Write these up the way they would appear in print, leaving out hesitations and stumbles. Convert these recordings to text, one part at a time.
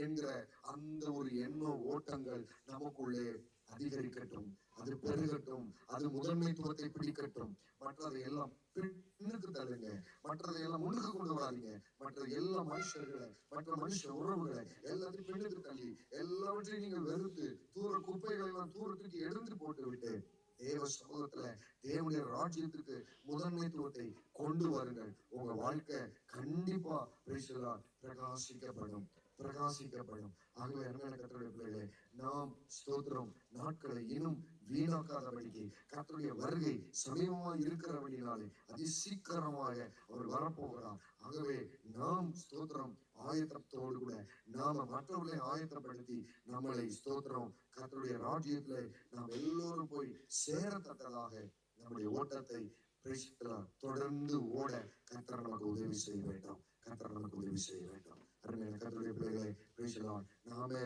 என்கிற அந்த ஒரு எண்ண ஓட்டங்கள் நமக்குள்ளே அதிகரிக்கட்டும், அது பெருகட்டும், அது முதன்மைத்துவத்தை பிடிக்கட்டும். மற்றதை எல்லாம் பின்னுக்கு தள்ளுங்க, மற்றதை எல்லாம் முன்னுக்கு கொண்டு வராதீங்க. மற்ற எல்லா மனுஷர்களை, மற்ற மனுஷ உறவுகளை எல்லாத்தையும் பின்னுக்கு தள்ளி எல்லாவற்றையும் நீங்கள் வெறுத்து தூர குப்பைகளை எல்லாம் தூரத்துக்கு எடுத்து போட்டு விட்டு தேவ சமூகத்துல தேவனுடைய ராஜ்யத்துக்கு முதன்மைத்துவத்தை கொண்டு வருங்கள். உங்க வாழ்க்கை கண்டிப்பா பிரகாசிக்கப்படும், பிரகாசிக்கப்படும். ஆகவே அருமையான கர்த்தருடைய பிள்ளைகளே, நாம் ஸ்தோத்திரம் நாட்களை இன்னும் வீணாக்காதபடிக்கு கர்த்தருடைய வருகை சமீபமாக இருக்கிறபடினாலே அதி சீக்கிரமாக அவர் வரப்போகிறார். ஆகவே நாம் ஸ்தோத்திரம் ஆயத்தத்தோடு கூட நாம மற்றவர்களை ஆயத்தப்படுத்தி நம்மளை ஸ்தோத்திரம் கர்த்தருடைய ராஜ்யத்துல நாம் எல்லோரும் போய் சேரத்தக்கதாக நம்முடைய ஓட்டத்தை தொடர்ந்து ஓட கர்த்தர் நமக்கு உதவி செய்ய வேண்டும், கர்த்தர் நமக்கு உதவி செய்ய வேண்டும். அருமையான கர்த்தருடைய பிள்ளைகளை நாமே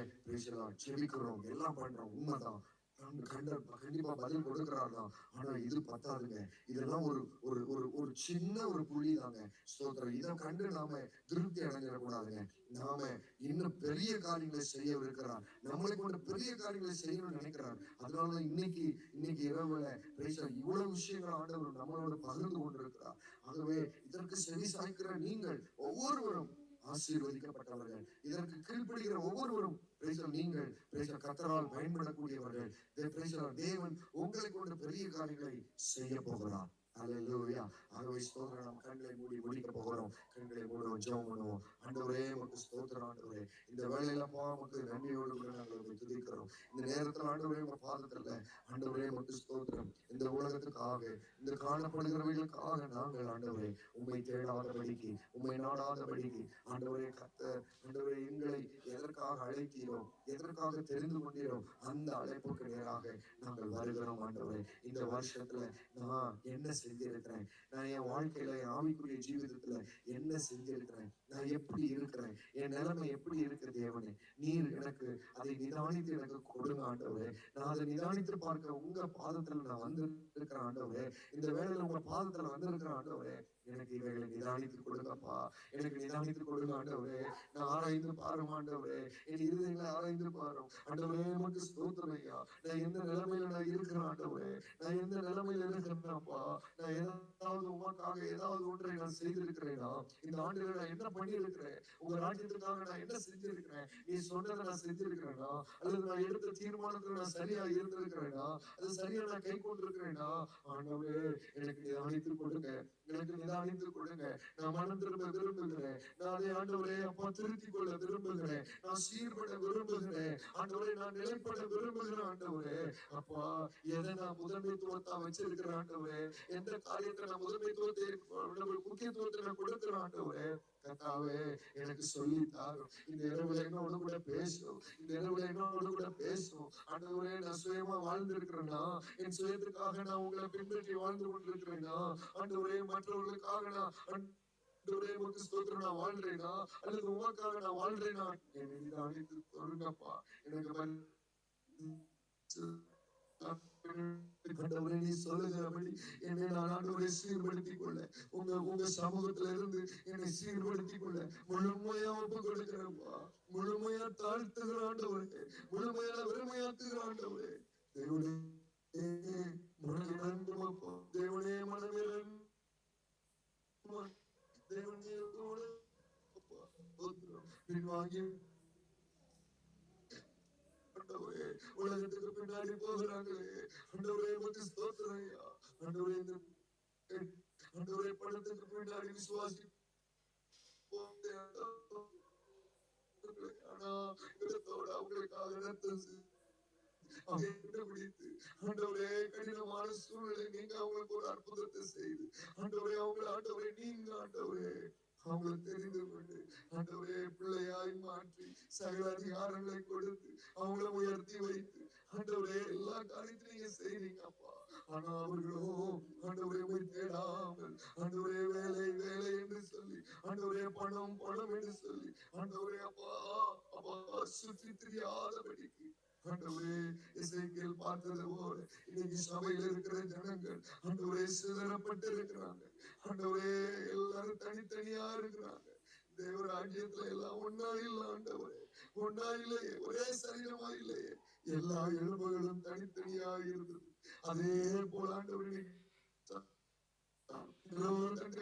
செபிக்கிறோம், எல்லாம் பண்றோம், உண்மைதான். கண்டிப்பா பதில் கொடுக்கிறாங்க. ஆனா இது பத்தாதுங்க. இதெல்லாம் ஒரு ஒரு ஒரு ஒரு சின்ன ஒரு புள்ளி தாங்க. ஸ்தோத்திரம். இதை கண்டு நாம திருப்தி அடைஞ்சிடக்கூடாதுங்க. நாம இன்னும் பெரிய காரியங்களை செய்ய இருக்கிறார், நம்மளை கொண்டு பெரிய காரியங்களை செய்யணும்னு நினைக்கிறார். அதனாலதான் இன்னைக்கு இரவுல இவ்வளவு விஷயங்கள் ஆண்டவர் நம்மளோட பகிர்ந்து கொண்டிருக்கிறார். ஆகவே இதற்கு செவி சாய்க்கிற நீங்கள் ஒவ்வொருவரும் ஆசீர்வதிக்கப்பட்டவர்கள். இதற்கு கீழ்ப்படுகிற ஒவ்வொருவரும் நீங்கள் கர்த்தரால் பயன்படக்கூடியவர்கள். தேவன் உங்களை கொண்டு பெரிய காரியங்களை செய்ய போகிறார். அல்லேலூயா. ஆகவே ஸ்தோத்திரம். நாம் கண்களை மூடி முடிக்க போகிறோம். கண்களை மூடுவோம், ஜெபம் பண்ணுவோம். ஆண்டவரே உமக்கு ஸ்தோத்திரம். ஆண்டவரே இந்த வேளையில நமக்கு நன்றியோடு கூட நாங்கள் துதிக்கிறோம். இந்த நேரத்தில் ஆண்டவரே உங்க பாதத்துல ஆண்டவரே உமக்கு ஸ்தோத்திரம். இந்த உலகத்துக்காக, இந்த காணப்படுகிறவர்களுக்காக நாங்கள் ஆண்டவரே உம்மை தேடாதபடிக்கு, உம்மை நாடாதபடிக்கு ஆண்டவரே கர்த்தர் ஆண்டவரே எங்களை எதற்காக அழைத்தீரோ, எதற்காக தெரிந்து கொண்டீரோ அந்த அழைப்புக்கு நேராக நாங்கள் வருகிறோம். ஆண்டவரே இந்த வருஷத்துல நான் என்ன செஞ்சிருக்கிறேன், நான் என் வாழ்க்கையில என் ஆவிக்குரிய ஜீவிதத்துல என்ன செஞ்சிருக்கிறேன், நான் எப்படி இருக்கிறேன், என் நிலைமை எப்படி இருக்கு தேவனே, நீர் எனக்கு அதை நிதானித்து எனக்கு கொடுங்க ஆண்டவரே. நான் அதை நிதானித்து பார்க்க உங்க பாதத்துல நான் வந்து இருக்கிற ஆண்டவரே. இந்த வேளையில உங்க பாதத்துல வந்திருக்கிற ஆண்டவரே, எனக்கு இவைகளை நிதானித்து கொடுங்கப்பா, எனக்கு நிதானித்து கொடுங்க ஆண்டவரே. நான் ஆராய்ந்து பாரும் ஆண்டவரே, என் இருதயங்களை ஆராய்ந்து பாரும் ஆண்டவரே. உமக்கு ஸ்தோத்திரம் ஐயா. நான் எந்த நிலைமையில நான் இருக்கிறேன் ஆண்டவரே, நான் எந்த நிலைமையில இருக்கிறேன்ப்பா, நான் ஏதாவது உமக்காக ஏதாவது ஒன்றை நான் செய்திருக்கிறேனா, இந்த ஆண்டுகளை நான் என்ன பண்ணி இருக்கிறேன், உங்க ராஜ்யத்துக்காக நான் என்ன செஞ்சிருக்கிறேன், நீ சொன்னதை நான் செஞ்சிருக்கிறேனா, அல்லது நான் எடுத்த தீர்மானத்துல நான் சரியா இருந்திருக்கிறேனா, அது சரியா நான் கை கொண்டிருக்கிறேனா ஆண்டவரே. எனக்கு நிதானித்து கொடுங்க, எனக்கு நிதானித்து கொடுங்க. நான் மனம் திரும்ப விரும்புகிறேன். நான் அதை ஆண்டவரே அப்பா திருத்திக் கொள்ள விரும்புகிறேன். நான் சீர்பட விரும்புகிறேன் ஆண்டவரே. நான் நிலைப்பட விரும்புகிறேன் ஆண்டவரே. அப்பா எதை நான் முதன்மைத்துவத்தா வச்சிருக்கிறேன் ஆண்டவரே, எந்த காரியத்தை நான் முதன்மைத்துவத்தை முக்கியத்துவத்தை நான் கொடுக்கிறேன் ஆண்டவரே. கர்த்தாவே எனக்கு சொல்லி தாரும். இந்த இரவுல என்னோட கூட பேசும், இந்த இரவுல என்னோட கூட பேசும் ஆண்டவரே. நான் சுயமா வாழ்ந்திருக்கிறேன்னா, என் சுயத்துக்காக நான் உங்களை பின்பற்றி வாழ்ந்து கொண்டிருக்கிறேன்னா ஆண்டவரே, மற்றவர்களுக்காக நான் ஆண்டவரே உமக்கு ஸ்தோத்திரம் நான் வாழ்றேனா, அல்லது உமக்காக நான் வாழ்றேனா, என்னை நிதானித்து சொல்லுங்கப்பா. எனக்கு நீ சொல்லுகிறபடி என்னை நான் ஆண்டவரை சீர்படுத்திக் கொள்ள, உங்க சமூகத்துல இருந்து என்னை சீர்படுத்திக் கொள்ள முழுமையா ஒப்பு கொடுக்கிறப்பா. முழுமையா தாழ்த்துகிற ஆண்டவரே, முழுமையா வெறுமையாக்குகிற ஆண்டவரே. தேவனே மனமிறங்குமப்பா, தேவனே மனமிறங்கு, தேவனே பின்வாங்கி உலகத்துக்கு பின்னாடி போகிறாங்களே ஆண்டவரே உமக்கு ஸ்தோத்திரம் ஐயா. ஆண்டவரே ஆண்டவரே பணத்துக்கு பின்னாடி விசுவாசி ஆனா இடத்தோட அவங்களுக்காக ஆண்டவரே கடினமான சூழ்நிலை நீங்க அவங்களுக்கு ஒரு அற்புதத்தை செய்து ஆண்டவரே அவங்களை ஆண்டவரே நீங்க ஆண்டவரே அவங்களை தெரிந்து கொண்டு ஆண்டவரே பிள்ளையாய் மாற்றி சகல அதிகாரங்களை கொடுத்து அவங்களை உயர்த்தி வைத்து ஆண்டவரே எல்லா காரியத்தையும் நீங்க செய்றீங்கப்பா. ஆனா அவர்களோ ஆண்டவரே போய் தேடாமல் ஆண்டவரே வேலை வேலை என்று சொல்லி ஆண்டவரே பணம் பணம் என்று சொல்லி ஆண்டவரே அப்பா அப்பா சுற்றி தெரியாதபடிக்கு ஆண்டவரே எசேக்கியேல் பார்த்தது போல இன்னைக்கு சபையில் இருக்கிற ஜனங்கள் ஆண்டவரே சிதறப்பட்டு இருக்கிறாங்க. ஆண்டவரே எல்லாரும் தனித்தனியா இருக்கிறாங்க. தேவராஜ்யத்துல எல்லாம் ஒன்னா இல்ல ஆண்டவரே, ஒன்றா இல்லையே, ஒரே சரீரமா இல்லையே, எல்லா எலும்புகளும் தனித்தனியாக இருந்தது. அதே போல ஆண்டவரே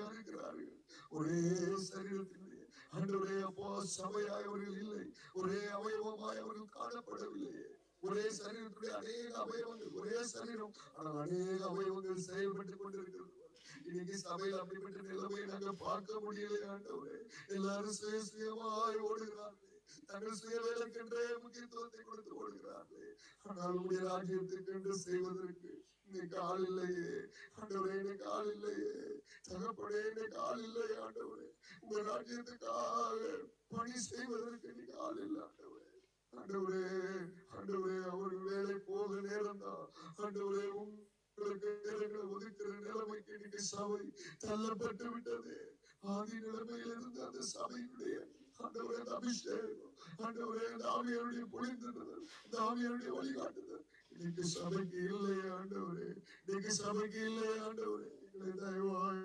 இருக்கிறார்கள், ஒரே சரீரத்திலே. ஆண்டவரே அப்பா, சபையாய் அவர்கள் இல்லை, ஒரே அவயவமாய் அவர்கள் காணப்படவில்லையே. ஒரே சரீரத்துடைய அநேக அவயவங்கள், ஒரே சரீரம், ஆனால் அநேக அவயவங்கள் செயல்பட்டுக் கொண்டிருக்கிறது. இன்னைக்கு சபையில் அப்படிப்பட்ட நிலைமையை நாங்க பார்க்க முடியல ஆண்டவரே. எல்லாரும் சுய சுயமாய் ஓடுகிறார்கள், தங்கள் சுய வேலைக்கென்றே முக்கியத்துவத்தை கொடுத்து ஓடுகிறார்கள். ஆனால் உடைய ராஜ்யத்துக்கென்று செய்வதற்கு இன்னைக்கு ஆள் இல்லையே ஆண்டவரே, இன்னைக்கு ஆள் இல்லையே தகப்பனே, இன்னைக்கு ஆள் இல்லையே ஆண்டவரே. உங்க ராஜ்யத்துக்காக பணி செய்வதற்கு இன்னைக்கு ஆள் இல்லை ஆண்டவரே. ஆண்டவரே, ஆண்டவரே, அவர்கள் வேலை போக நேரம் தான் ஆண்டவரே. உங்களுக்கு நேரங்களை ஒதுக்கிற நிலைமைக்கு இன்னைக்கு சபை தள்ளப்பட்டு விட்டது. ஆதி நிலைமையிலிருந்து அந்த சபையினுடைய ஆண்டவரே அந்த அபிஷேகம், ஆண்டவரே அந்த ஆவியாருடைய பொழிந்ததுதல், அந்த ஆவியாருடைய வழிகாட்டுதல் இன்னைக்கு சபைக்கு இல்லையே ஆண்டவரே. இன்னைக்கு சபைக்கு இல்லையே ஆண்டவரே. எங்களை தயவாய்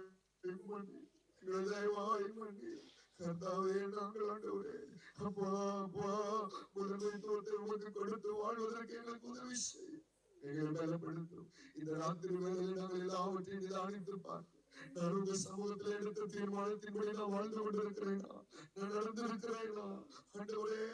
மன்னி, எங்களை தயவாய் மன்னி கர்த்தாவே. நாங்கள் ஆண்டவரே அப்பா அப்பா முதன்மைத்துவத்தை உமக்கு கொடுத்து வாழ்வதற்கு எங்களுக்கு உதவி செய்யும், எங்களை பலப்படுத்தும். இந்த ராத்திரி வேளையில் நாங்கள் எல்லாவற்றையும் நிதானித்து பார்க்கிறோம். நான் உங்க சமூகத்தில் எடுத்த தீர்மானத்தின்படி நான் வாழ்ந்து கொண்டிருக்கிறேனா, நான் நடந்திருக்கிறேனா ஆண்டவரே.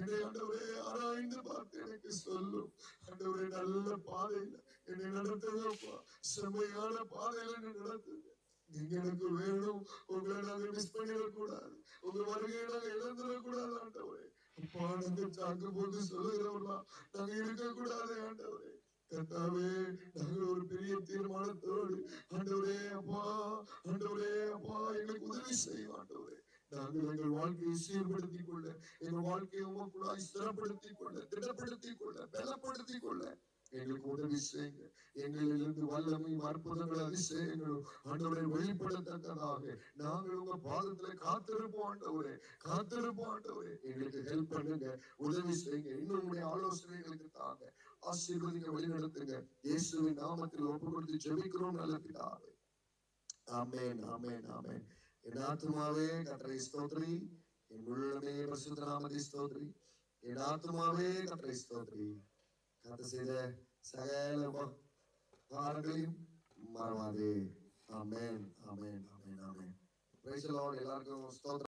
என்னை ஆண்டவரே ஆராய்ந்து பார்த்து எனக்கு சொல்லும் ஆண்டவரே. நல்ல பாதையில என்னை நடத்துங்கப்பா, செம்மையான பாதையில என்னை நடத்துங்க. நீங்க எனக்கு வேணும், உங்களை நாங்க மிஸ் பண்ணிடக்கூடாது, உங்க வருகையை நாங்க இழந்துடக்கூடாது ஆண்டவரே. அப்பா, நாங்க சாக்கு போக்கு சொல்லுகிறவர்களா நாங்க இருக்கக்கூடாது ஆண்டவரே. கர்த்தாவே, நாங்கள் ஒரு பெரிய தீர்மானத்தோடு ஆண்டவரே அப்பா, ஆண்டவரே அப்பா, எங்களுக்கு உதவி செய்யும் ஆண்டவரே. நாங்கள் எங்கள் வாழ்க்கையை சீர்படுத்திக் கொள்ள, எங்கள் வாழ்க்கையை உமக்குள்ளாய் ஸ்திரப்படுத்திக் கொள்ள, திடப்படுத்திக் கொள்ள, பலப்படுத்திக் கொள்ள எங்களுக்கு உதவி செய்யுங்க. எங்களிலிருந்து வல்லமையும் அற்புதங்கள் அதிசயங்களும் ஆண்டவரை வெளிப்படத்தக்கதாக நாங்கள் உங்க பாதத்துல காத்திருப்போம் ஆண்டவரே, காத்திருப்போம் ஆண்டவரே. எங்களுக்கு ஹெல்ப் பண்ணுங்க, உதவி செய்யுங்க. இன்னும் உங்களுடைய ஆலோசனை எங்களுக்கு தாங்க, ஆசீர்வதிங்க, வழிநடத்துங்க. இயேசுவின் நாமத்தில் ஒப்பு கொடுத்து ஜெபிக்கிறோம் நல்ல பிதாவே. ஆமென், ஆமென், ஆமென். என் ஆத்துமாவே கர்த்தரை ஸ்தோத்திரி, என் உள்ளமே பரிசுத்த நாமத்தை ஸ்தோத்திரி. என் ஆத்துமாவே கர்த்தரை ஸ்தோத்திரி, கர்த்தர் செய்த சகல உபகாரங்களையும் மறவாதே. Amen, amen, amen, amen. Praise the lord. எல்லாருக்கும் ஸ்தோத்திரம்.